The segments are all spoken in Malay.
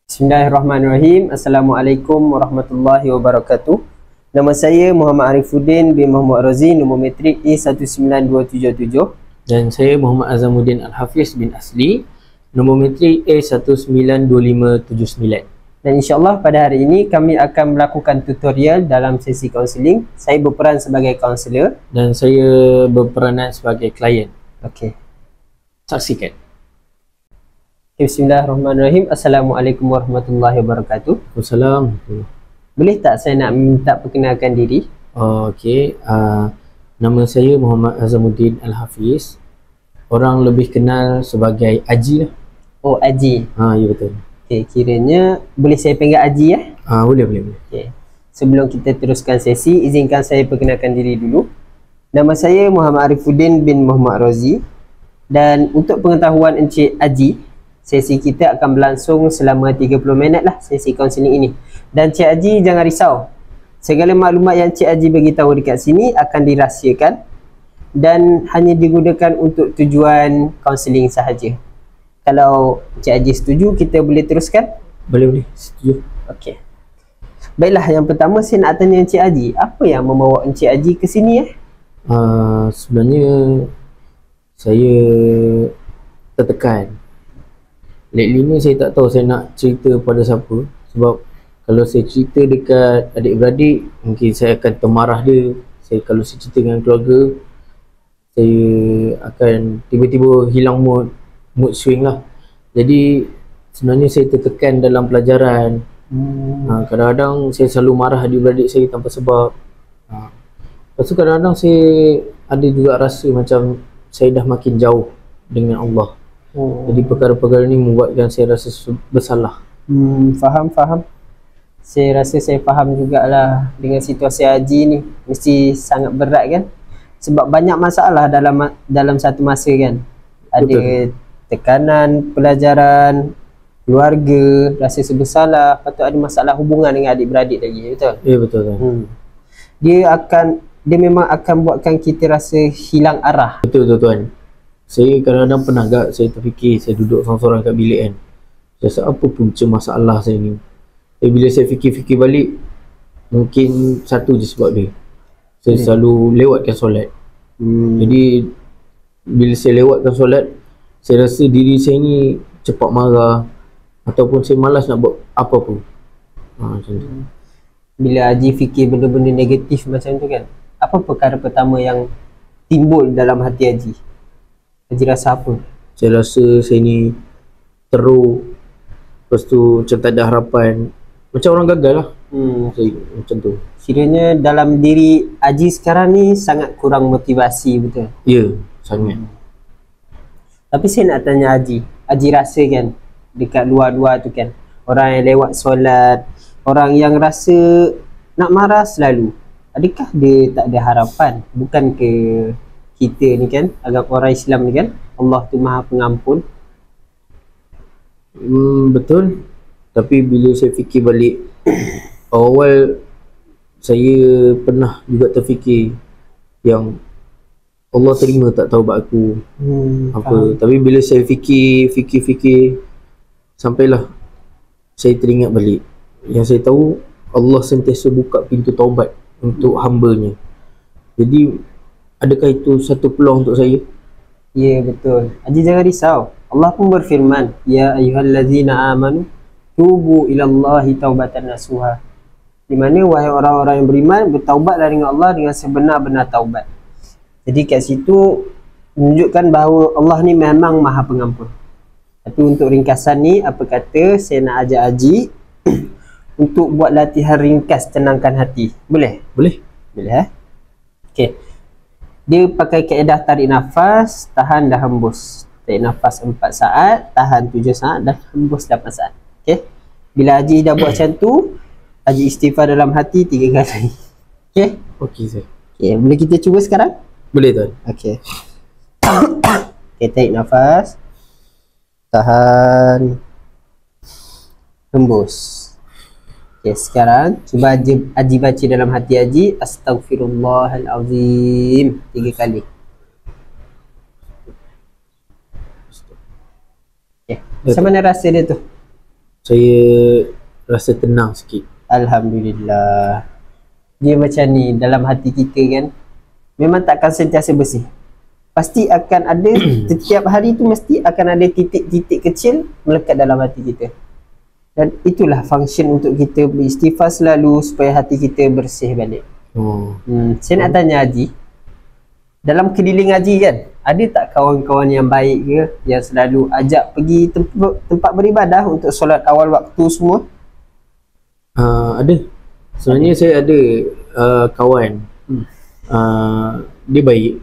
Bismillahirrahmanirrahim. Assalamualaikum warahmatullahi wabarakatuh. Nama saya Muhammad Arifuddin bin Muhammad Razi, nombor matrik A19277. Dan saya Muhammad Azamuddin Al-Hafiz bin Asli, nombor matrik A192579. Dan insyaAllah pada hari ini kami akan melakukan tutorial dalam sesi kaunseling. Saya berperan sebagai kaunselor Dan saya berperanan sebagai klien. Okey. Saksikan. Bismillahirrahmanirrahim. Assalamualaikum warahmatullahi wabarakatuh. Assalamualaikum. Boleh tak saya nak minta perkenalkan diri? Okey, nama saya Muhammad Azamuddin Al-Hafiz. Orang lebih kenal sebagai Aji lah. Oh, Aji. Ya betul. Okey, kiranya boleh saya panggil Aji ya? Boleh. Okey. Sebelum kita teruskan sesi, izinkan saya perkenalkan diri dulu. Nama saya Muhammad Arifuddin bin Muhammad Razi. Dan untuk pengetahuan Encik Aji, sesi kita akan berlangsung selama 30 minit lah sesi kaunseling ini. Dan Encik Aji jangan risau, segala maklumat yang Encik Aji bagi tahu dekat sini akan dirahsiakan dan hanya digunakan untuk tujuan kaunseling sahaja. Kalau Encik Aji setuju, kita boleh teruskan? Boleh, setuju. Okey. Baiklah, yang pertama saya nak tanya Encik Aji, apa yang membawa Encik Aji ke sini Sebenarnya saya tertekan. Lately ni saya tak tahu saya nak cerita pada siapa. Sebab kalau saya cerita dekat adik-beradik, mungkin saya akan termarah dia. Kalau saya cerita dengan keluarga, saya akan tiba-tiba hilang mood swing lah. Jadi sebenarnya saya tertekan dalam pelajaran. Kadang-kadang saya selalu marah adik-beradik saya tanpa sebab. Lepas tu kadang-kadang saya ada juga rasa macam saya dah makin jauh dengan Allah. Jadi perkara-perkara ni membuatkan saya rasa bersalah. Faham. Saya rasa saya faham jugalah dengan situasi Haji ni. Mesti sangat berat kan? Sebab banyak masalah dalam satu masa kan. Ada Betul. tekanan pelajaran, keluarga, rasa bersalah, patut ada masalah hubungan dengan adik-beradik lagi, betul? Ya betul kan. Dia memang akan buatkan kita rasa hilang arah. Betul tuan. Saya kadang-kadang pernah agak saya terfikir, saya duduk seorang-seorang kat bilik kan. Saya rasa apa punca masalah saya ni. Tapi bila saya fikir-fikir balik, mungkin satu je sebab dia. Saya selalu lewatkan solat. Jadi bila saya lewatkan solat, saya rasa diri saya ni cepat marah ataupun saya malas nak buat apa pun. Macam tu. Bila Haji fikir benda-benda negatif macam tu kan, apa perkara pertama yang timbul dalam hati Haji? Haji rasa apa? Saya rasa saya ni teruk. Lepas tu macam tak ada harapan. Macam orang gagal lah. Saya, macam tu. Kiranya dalam diri Haji sekarang ni sangat kurang motivasi, betul? Ya, sangat. Tapi saya nak tanya Haji rasa kan dekat luar-luar tu kan, orang yang lewat solat, orang yang rasa nak marah selalu, adakah dia tak ada harapan? Bukan ke kita ni kan, agak orang Islam ni kan, Allah tu Maha Pengampun. Betul. Tapi bila saya fikir balik, awal saya pernah juga terfikir yang Allah terima tak taubat aku. Tapi bila saya fikir sampailah saya teringat balik yang saya tahu Allah sentiasa buka pintu taubat untuk hamba-Nya. Jadi adakah itu satu peluang untuk saya? Ya, betul. Haji jangan risau. Allah pun berfirman, ya ayyuhallazina amanu tubu ilallahi taubatan nasuha. Di mana wahai orang-orang yang beriman, bertaubatlah dengan Allah dengan sebenar-benar taubat. Jadi kat situ menunjukkan bahawa Allah ni memang Maha Pengampun. Tapi untuk ringkasan ni, apa kata saya nak ajak Haji untuk buat latihan ringkas tenangkan hati. Boleh? Boleh. Okey. Dia pakai kaedah tarik nafas, tahan dan hembus. Tarik nafas 4 saat, tahan 7 saat dan hembus 8 saat. Okey. Bila Haji dah buat macam tu, Haji istighfar dalam hati 3 kali. Okey? Okey saya. Okey, boleh kita cuba sekarang? Boleh tuan. Okey. Okey, tarik nafas, tahan, hembus. Okey, sekarang cuba Haji baca dalam hati Haji, Astaghfirullahalazim 3 kali. Okey. Macam mana rasa dia tu? saya rasa tenang sikit. Alhamdulillah. Dia macam ni, dalam hati kita kan memang takkan sentiasa bersih. Pasti akan ada setiap hari tu mesti akan ada titik-titik kecil melekat dalam hati kita. Dan itulah function untuk kita beristighfar selalu supaya hati kita bersih balik. Saya nak tanya Haji, dalam keliling Haji kan, ada tak kawan-kawan yang baik ke yang selalu ajak pergi tempat beribadah untuk solat awal waktu semua? Ada. Sebenarnya saya ada kawan. Dia baik.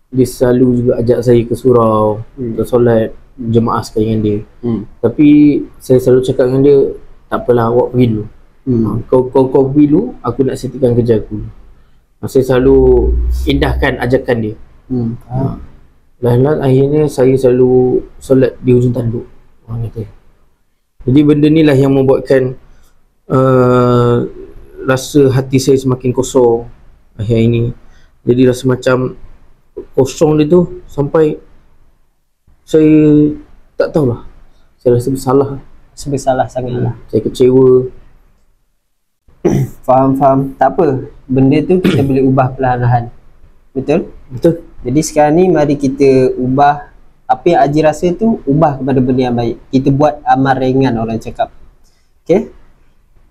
Dia selalu juga ajak saya ke surau untuk solat jemaah sekali dengan dia. Tapi saya selalu cakap dengan dia, tak apalah, awak pergi dulu. Kau pergi dulu, aku nak settlekan kerja aku. Saya selalu indahkan ajakan dia. Lain-lain akhirnya saya selalu solat di hujung tanduk. Jadi benda ni lah yang membuatkan rasa hati saya semakin kosong akhir ini. Jadi rasa macam kosong dia tu sampai saya tak tahulah, saya rasa bersalah. Bersalah sangatlah. Saya kecewa. Faham. Tak apa, benda tu kita boleh ubah perlahan-lahan. Betul? Jadi sekarang ni mari kita ubah apa yang Haji rasa tu, ubah kepada benda yang baik. Kita buat amal ringan, orang cakap. Okay?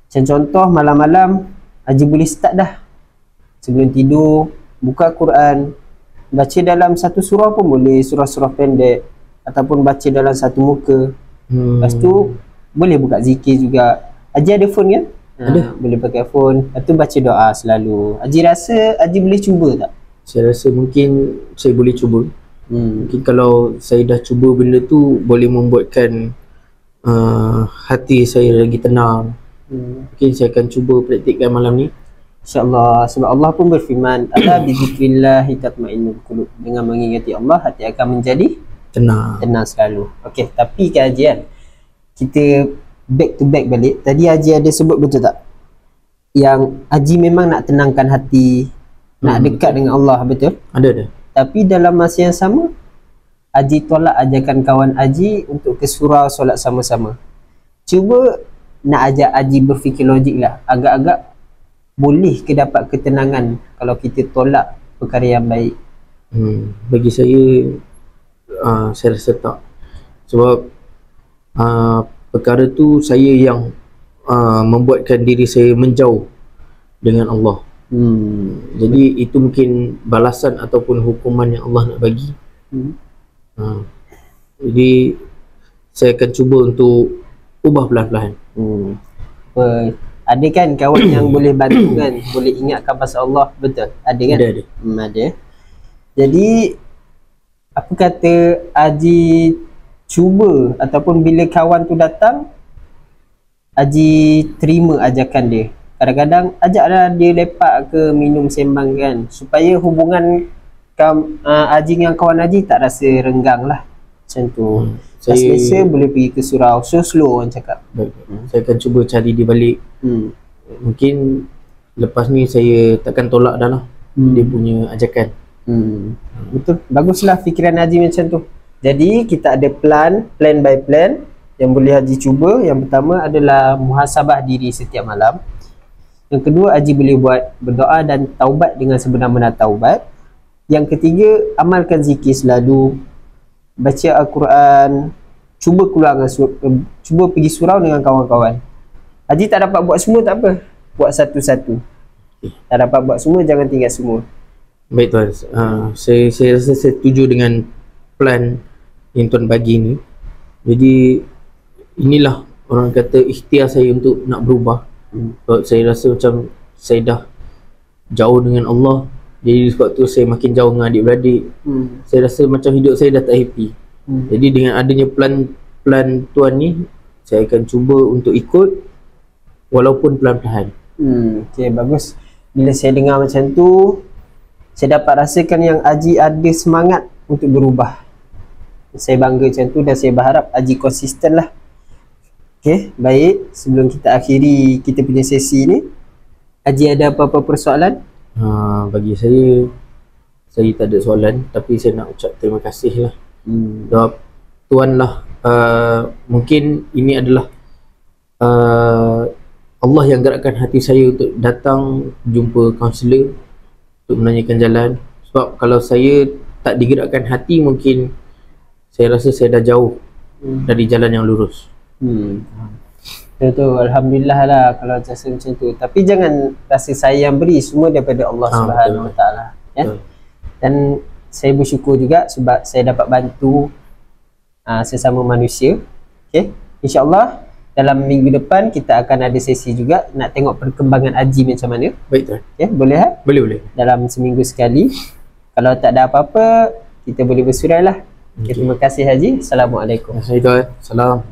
Macam contoh, malam-malam Haji boleh start dah. Sebelum tidur, buka Quran, baca dalam satu surah pun boleh, surah-surah pendek, ataupun baca dalam satu muka. Lepas tu boleh buka zikir juga. Haji ada phone kan? Ada. Boleh pakai phone. Lepas tu baca doa selalu. Haji rasa Haji boleh cuba tak? Saya rasa mungkin saya boleh cuba. Mungkin kalau saya dah cuba benda tu, boleh membuatkan hati saya lagi tenang. Mungkin saya akan cuba praktikkan malam ni, InsyaAllah. Sebab Allah pun berfirman, ala bizikrillahi tatma'innul qulub. Dengan mengingati Allah, hati akan menjadi tenang selalu. Okey, tapi kan Haji kan, kita back to back balik. Tadi Haji ada sebut, betul tak, yang Haji memang nak tenangkan hati, nak dekat dengan Allah, betul? Ada. Tapi dalam masa yang sama, Haji tolak ajakan kawan Haji untuk ke surau solat sama-sama. Cuba nak ajak Haji berfikir logik lah. Agak-agak boleh ke dapat ketenangan kalau kita tolak perkara yang baik? Bagi saya rasa tak. Sebab perkara tu saya yang membuatkan diri saya menjauh dengan Allah. Jadi itu mungkin balasan ataupun hukuman yang Allah nak bagi. Jadi saya akan cuba untuk ubah perlahan-lahan. Ada kan kawan yang boleh bantu kan, boleh ingatkan pasal Allah, betul? Ada kan? Ada. Ada. Jadi apa kata Haji cuba, ataupun bila kawan tu datang, Haji terima ajakan dia. Kadang-kadang ajaklah dia lepak ke minum sembang kan, supaya hubungan Haji dengan kawan Haji tak rasa renggang lah. Macam tu. Selesa boleh pergi ke surau. So slow orang cakap. Baik. Saya akan cuba cari dia balik. Mungkin lepas ni saya takkan tolak dah lah dia punya ajakan. Betul. Baguslah fikiran Haji macam tu. Jadi kita ada plan by plan yang boleh Haji cuba. Yang pertama adalah muhasabah diri setiap malam. Yang kedua, Haji boleh buat berdoa dan taubat dengan sebenar-benar taubat. Yang ketiga, amalkan zikir selalu, baca Al-Quran, cuba pergi surau dengan kawan-kawan. Haji tak dapat buat semua, tak apa, buat satu-satu. Tak dapat buat semua, jangan tinggal semua. Baik tuan, saya rasa saya setuju dengan plan yang tuan bagi ni. Jadi inilah orang kata ikhtiar saya untuk nak berubah. Sebab saya rasa macam saya dah jauh dengan Allah. Jadi sebab tu saya makin jauh dengan adik-beradik. Saya rasa macam hidup saya dah tak happy. Jadi dengan adanya plan tuan ni, saya akan cuba untuk ikut walaupun pelan-pelan. Okay, bagus. Bila saya dengar macam tu, saya dapat rasakan yang Haji ada semangat untuk berubah. Saya bangga macam tu dan saya berharap Haji konsisten lah. Okay, baik. Sebelum kita akhiri kita punya sesi ni, Haji ada apa-apa persoalan? Bagi saya tak ada soalan. Tapi saya nak ucap terima kasih lah. Sebab tuan lah, mungkin ini adalah Allah yang gerakkan hati saya untuk datang jumpa kaunselor untuk menanyakan jalan. Sebab kalau saya tak digerakkan hati, mungkin saya rasa saya dah jauh dari jalan yang lurus. Betul, Alhamdulillah lah kalau rasa macam tu. Tapi jangan rasa saya yang beri, semua daripada Allah Subhanahu Wa Taala, ya. Dan saya bersyukur juga sebab saya dapat bantu sesama manusia. Okey, insya-Allah dalam minggu depan kita akan ada sesi juga nak tengok perkembangan Haji macam mana. Baik tuan. Ya, boleh ha? Boleh. Dalam seminggu sekali. Kalau tak ada apa-apa, kita boleh bersurai lah. Okay, terima kasih Haji. Assalamualaikum. Terima kasih tuan. Salam.